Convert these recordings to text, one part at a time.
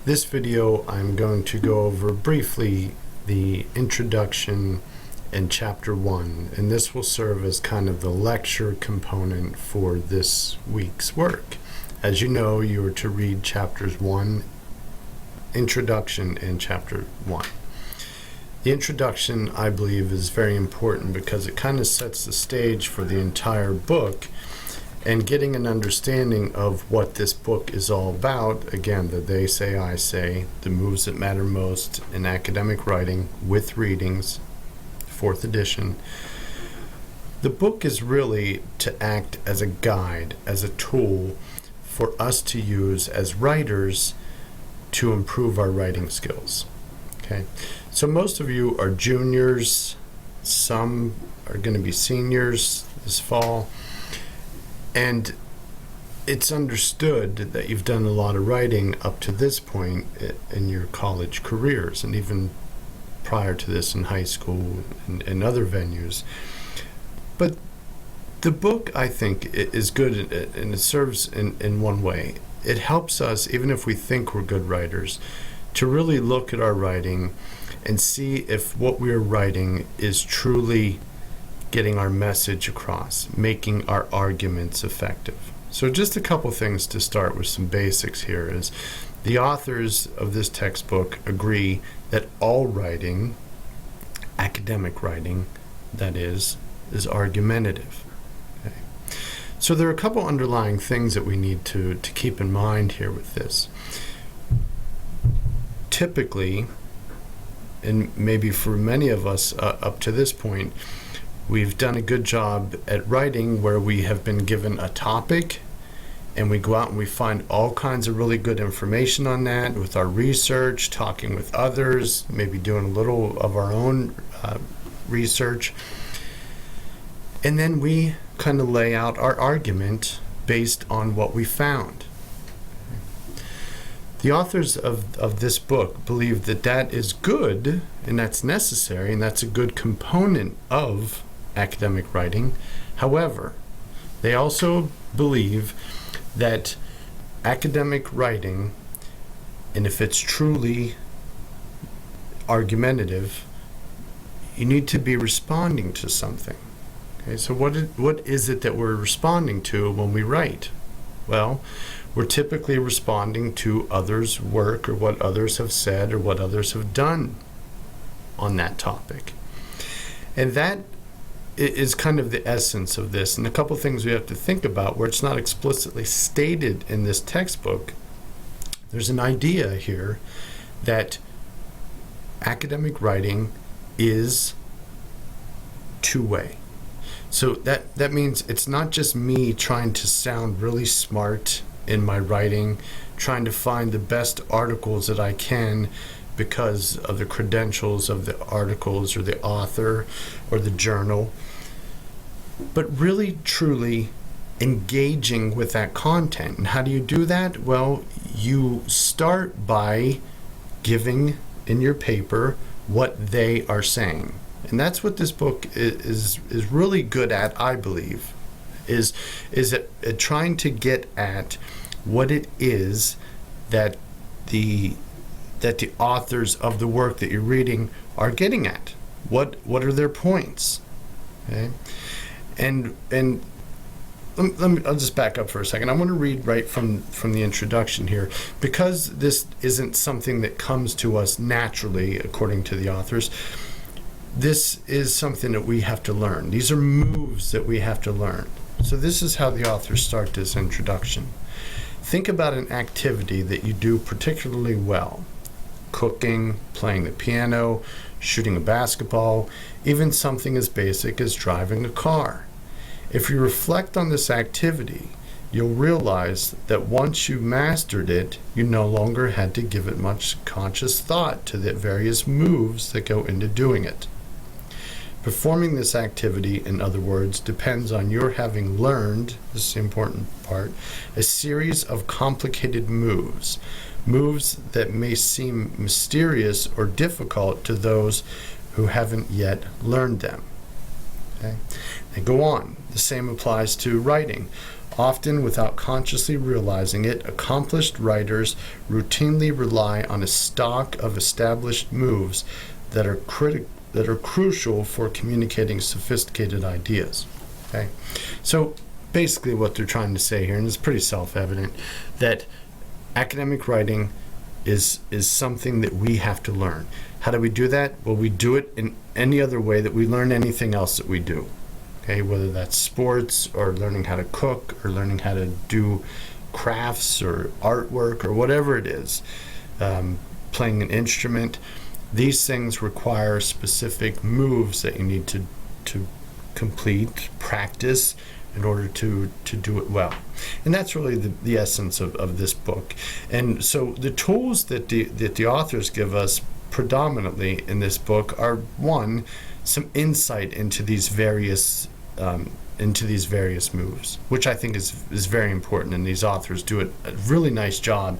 This video I'm going to go over briefly the introduction and chapter 1, and this will serve as kind of the lecture component for this week's work. As you know, you are to read chapters 1, introduction, and chapter 1. The introduction, I believe, is very important because it kind of sets the stage for the entire book, and getting an understanding of what this book is all about. Again, the they say, I say, the moves that matter most in academic writing with readings, 4th edition. The book is really to act as a guide, as a tool for us to use as writers to improve our writing skills. Okay, so most of you are juniors, some are going to be seniors this fall. And it's understood that you've done a lot of writing up to this point in your college careers, and even prior to this in high school and other venues. But the book, I think, is good, and it serves in one way. It helps us, even if we think we're good writers, to really look at our writing and see if what we're writing is truly getting our message across, making our arguments effective. So just a couple things to start with, some basics here is the authors of this textbook agree that all writing, academic writing, that is argumentative. Okay. So there are a couple underlying things that we need to keep in mind here with this. Typically, and maybe for many of us up to this point, we've done a good job at writing where we have been given a topic and we go out and we find all kinds of really good information on that with our research, talking with others, maybe doing a little of our own research. And then we kind of lay out our argument based on what we found. The authors of this book believe that that is good and that's necessary and that's a good component of academic writing. However, they also believe that academic writing, and if it's truly argumentative, you need to be responding to something. Okay, so what is it that we're responding to when we write? Well, we're typically responding to others' work or what others have said or what others have done on that topic. And that is kind of the essence of this. And a couple things we have to think about where it's not explicitly stated in this textbook. There's an idea here that academic writing is two-way. So that means it's not just me trying to sound really smart in my writing, trying to find the best articles that I can because of the credentials of the articles or the author or the journal, but really truly engaging with that content. And how do you do that? Well, you start by giving in your paper what they are saying. And that's what this book is really good at, I believe, is at trying to get at what it is that the authors of the work that you're reading are getting at. What are their points? Okay? And I'll just back up for a second. I want to read right from the introduction here, because this isn't something that comes to us naturally, according to the authors. This is something that we have to learn. These are moves that we have to learn. So this is how the authors start this introduction. Think about an activity that you do particularly well. Cooking, playing the piano, shooting a basketball, even something as basic as driving a car. If you reflect on this activity, you'll realize that once you mastered it, you no longer had to give it much conscious thought to the various moves that go into doing it. Performing this activity, in other words, depends on your having learned, this is the important part, a series of complicated moves that may seem mysterious or difficult to those who haven't yet learned them. Okay? And go on. The same applies to writing. Often, without consciously realizing it, accomplished writers routinely rely on a stock of established moves that are crucial for communicating sophisticated ideas. Okay, so basically, what they're trying to say here, and it's pretty self-evident, that academic writing is something that we have to learn. How do we do that? Well, we do it in any other way that we learn anything else that we do. Okay, whether that's sports or learning how to cook or learning how to do crafts or artwork or whatever it is, playing an instrument. These things require specific moves that you need to complete, practice, in order to do it well. And that's really the essence of this book. And so the tools that the authors give us predominantly in this book are, one, some insight into these various moves, which I think is very important, and these authors do a really nice job,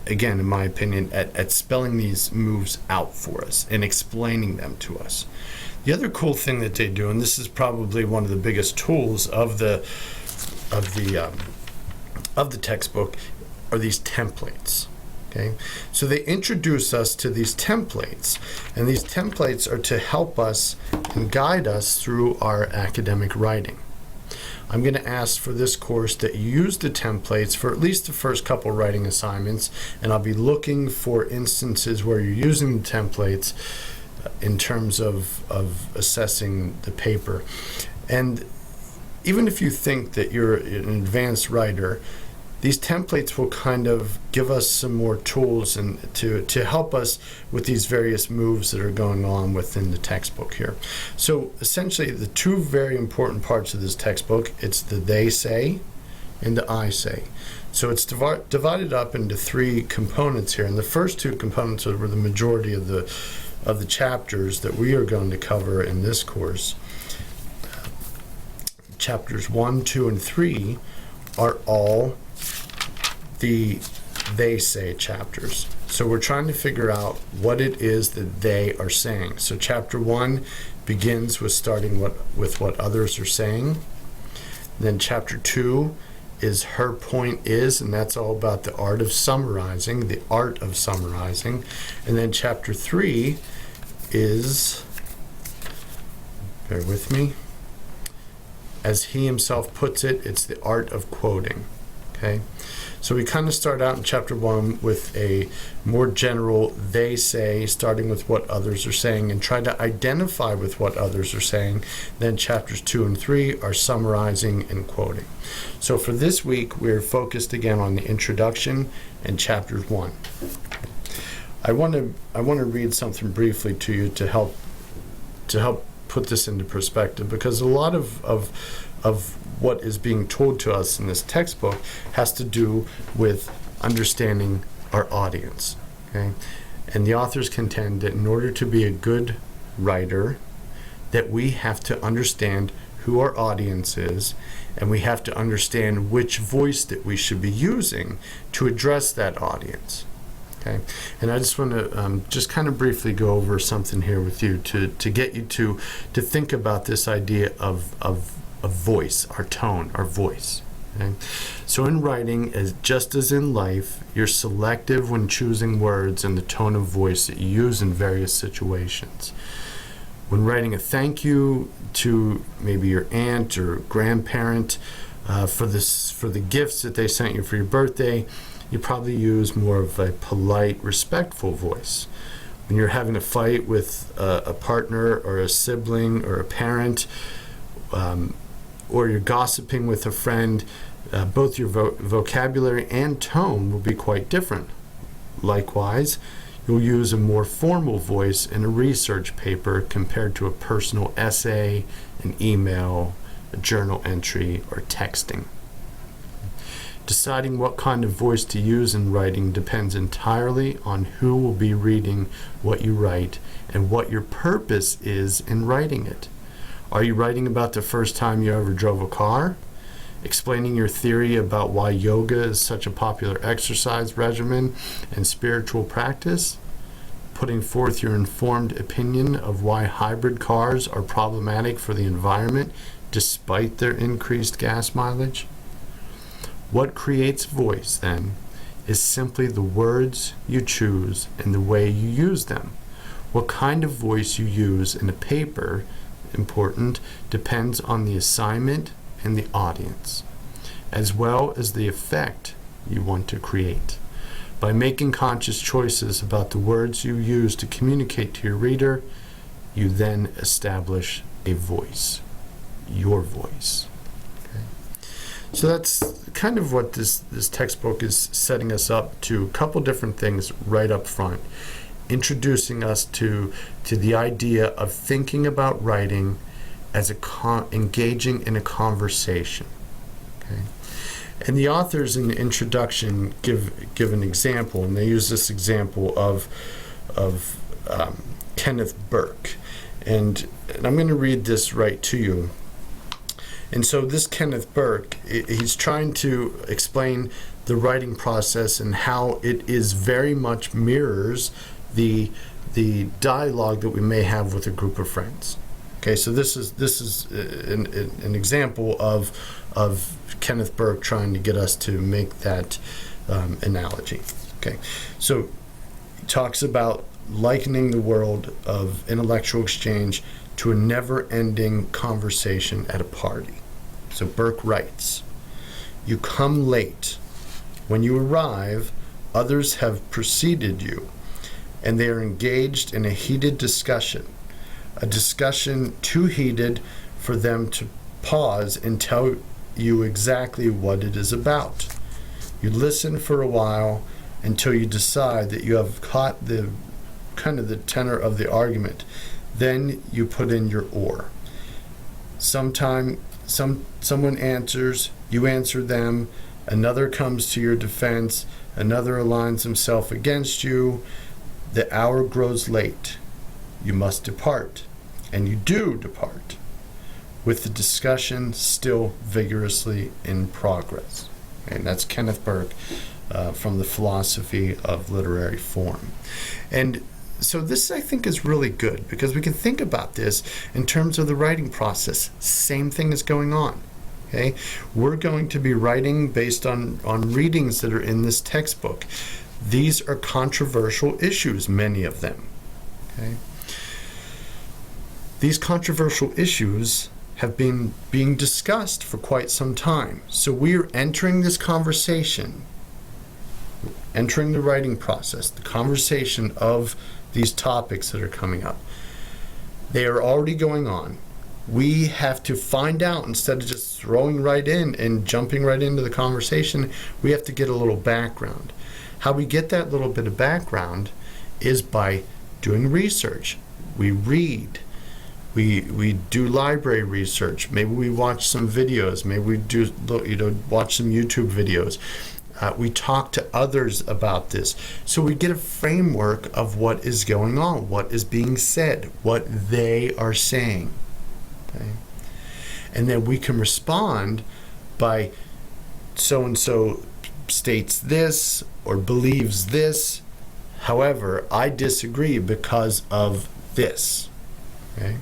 again, in my opinion, at spelling these moves out for us and explaining them to us. The other cool thing that they do, and this is probably one of the biggest tools of the textbook, are these templates. Okay, so they introduce us to these templates, and these templates are to help us and guide us through our academic writing. I'm going to ask for this course that you use the templates for at least the first couple writing assignments, and I'll be looking for instances where you're using the templates in terms of assessing the paper. And even if you think that you're an advanced writer, these templates will kind of give us some more tools and to help us with these various moves that are going on within the textbook here. So essentially, the two very important parts of this textbook, it's the they say and the I say. So it's divided up into three components here, and the first two components are the majority of the chapters that we are going to cover in this course. Chapters 1, 2, and 3 are all the they say chapters. So we're trying to figure out what it is that they are saying. So chapter 1 begins with starting with what others are saying. Then chapter 2 is her point is, and that's all about the art of summarizing, the art of summarizing. And then chapter 3 is, bear with me, as he himself puts it, it's the art of quoting. Okay, so we kind of start out in chapter 1 with a more general they say, starting with what others are saying, and try to identify with what others are saying. Then chapters 2 and 3 are summarizing and quoting. So for this week, we're focused again on the introduction and chapter 1. I want to read something briefly to you to help put this into perspective, because a lot of what is being told to us in this textbook has to do with understanding our audience. Okay? And the authors contend that in order to be a good writer, that we have to understand who our audience is, and we have to understand which voice that we should be using to address that audience. Okay, and I just want to just kind of briefly go over something here with you to get you to think about this idea of voice, our tone, our voice. Okay? So in writing, just as in life, you're selective when choosing words and the tone of voice that you use in various situations. When writing a thank you to maybe your aunt or grandparent for the gifts that they sent you for your birthday, you probably use more of a polite, respectful voice. When you're having a fight with a partner or a sibling or a parent, or you're gossiping with a friend, both your vocabulary and tone will be quite different. Likewise, you'll use a more formal voice in a research paper compared to a personal essay, an email, a journal entry, or texting. Deciding what kind of voice to use in writing depends entirely on who will be reading what you write and what your purpose is in writing it. Are you writing about the first time you ever drove a car? Explaining your theory about why yoga is such a popular exercise regimen and spiritual practice? Putting forth your informed opinion of why hybrid cars are problematic for the environment despite their increased gas mileage? What creates voice, then, is simply the words you choose and the way you use them. What kind of voice you use in a paper, important, depends on the assignment and the audience, as well as the effect you want to create. By making conscious choices about the words you use to communicate to your reader, you then establish a voice, your voice. Okay? So that's kind of what this textbook is setting us up to, a couple different things right up front. Introducing us to the idea of thinking about writing as engaging in a conversation. Okay? And the authors in the introduction give an example, and they use this example of Kenneth Burke. And I'm going to read this right to you. And so this Kenneth Burke, he's trying to explain the writing process and how it is very much mirrors the dialogue that we may have with a group of friends. Okay, so this is an example of Kenneth Burke trying to get us to make that analogy. Okay, so he talks about likening the world of intellectual exchange to a never-ending conversation at a party. So Burke writes, "You come late. When you arrive, others have preceded you, and they are engaged in a heated discussion, a discussion too heated for them to pause and tell you exactly what it is about. You listen for a while until you decide that you have caught the tenor of the argument. Then you put in your oar. Sometime someone answers, you answer them, another comes to your defense, another aligns himself against you. The hour grows late. You must depart, and you do depart, with the discussion still vigorously in progress." And that's Kenneth Burke from the Philosophy of Literary Form. And so this, I think, is really good because we can think about this in terms of the writing process. Same thing is going on. Okay, we're going to be writing based on readings that are in this textbook. These are controversial issues, many of them. Okay? These controversial issues have been being discussed for quite some time. So we are entering this conversation, entering the writing process, the conversation of these topics that are coming up. They are already going on. We have to find out, instead of just throwing right in and jumping right into the conversation, we have to get a little background. How we get that little bit of background is by doing research. We read. We do library research. Maybe we watch some videos. Maybe we do watch some YouTube videos. We talk to others about this. So we get a framework of what is going on, what is being said, what they are saying. Okay? And then we can respond by so-and-so states this or believes this. However, I disagree because of this. Okay?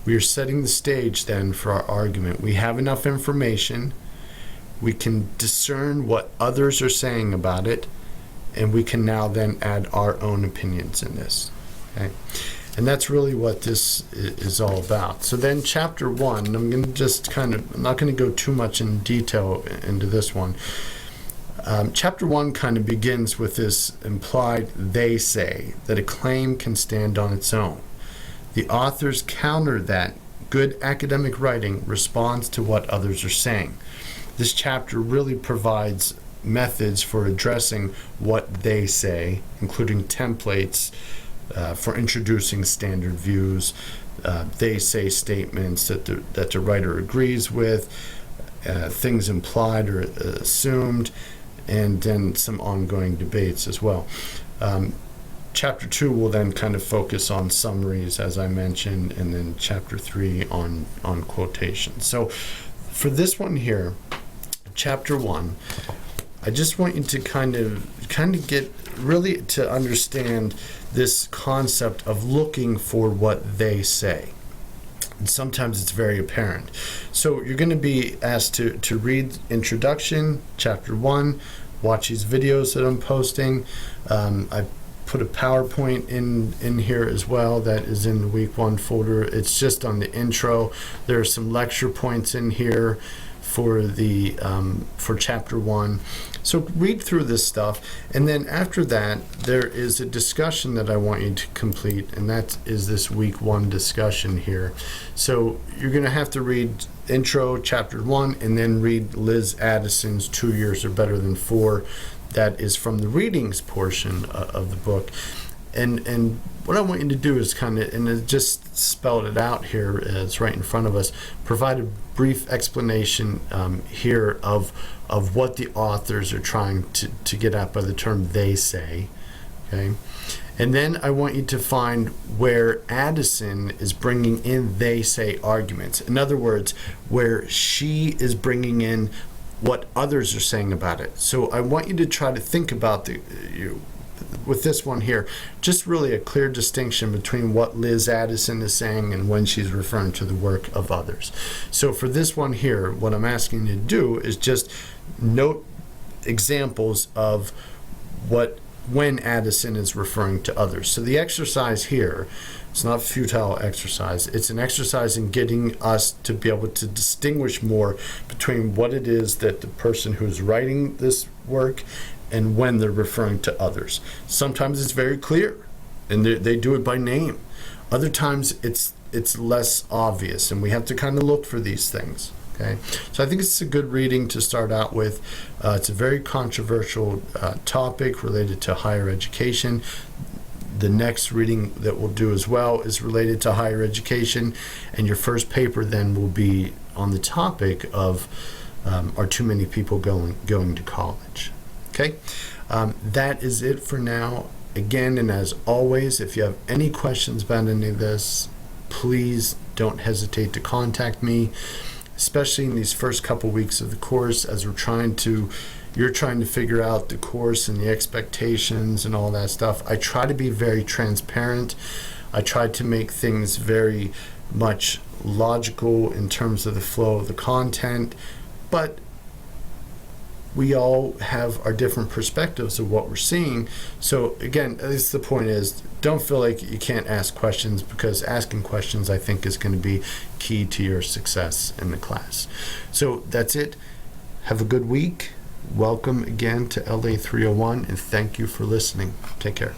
We are setting the stage then for our argument. We have enough information. We can discern what others are saying about it, and we can now then add our own opinions in this. Okay? And that's really what this is all about. So then chapter 1, I'm going to just I'm not going to go too much in detail into this one. Chapter 1 kind of begins with this implied they say that a claim can stand on its own. The authors counter that good academic writing responds to what others are saying. This chapter really provides methods for addressing what they say, including templates for introducing standard views, they say statements that the writer agrees with, things implied or assumed, and then some ongoing debates as well. Chapter 2 will then kind of focus on summaries, as I mentioned, and then chapter 3 on quotations. So for this one here, chapter 1, I just want you to kind of get really to understand this concept of looking for what they say. And sometimes it's very apparent. So you're going to be asked to read introduction, chapter 1, watch these videos that I'm posting. I put a PowerPoint in here as well that is in the week 1 folder. It's just on the intro. There are some lecture points in here for the for chapter 1. So read through this stuff, and then after that there is a discussion that I want you to complete, and that is this week 1 discussion here. So you're going to have to read intro, chapter 1, and then read Liz Addison's 2 Years Are Better Than 4. That is from the readings portion of the book. And what I want you to do is kind of, and it just spelled it out here, it's right in front of us, provide a brief explanation here of what the authors are trying to get at by the term they say, okay? And then I want you to find where Addison is bringing in they say arguments. In other words, where she is bringing in what others are saying about it. So I want you to try to think about with this one here, just really a clear distinction between what Liz Addison is saying and when she's referring to the work of others. So for this one here, what I'm asking you to do is just note examples of when Addison is referring to others. So the exercise here, it's not a futile exercise. It's an exercise in getting us to be able to distinguish more between what it is that the person who's writing this work and when they're referring to others. Sometimes it's very clear, and they do it by name. Other times it's less obvious, and we have to kind of look for these things. Okay, so I think it's a good reading to start out with. It's a very controversial topic related to higher education. The next reading that we'll do as well is related to higher education, and your first paper then will be on the topic of are too many people going to college. Okay, that is it for now. Again, and as always, if you have any questions about any of this, please don't hesitate to contact me, especially in these first couple weeks of the course as you're trying to figure out the course and the expectations and all that stuff. I try to be very transparent. I try to make things very much logical in terms of the flow of the content, but we all have our different perspectives of what we're seeing. So again, at least the point is, don't feel like you can't ask questions, because asking questions, I think, is going to be key to your success in the class. So that's it. Have a good week. Welcome again to LA301, and thank you for listening. Take care.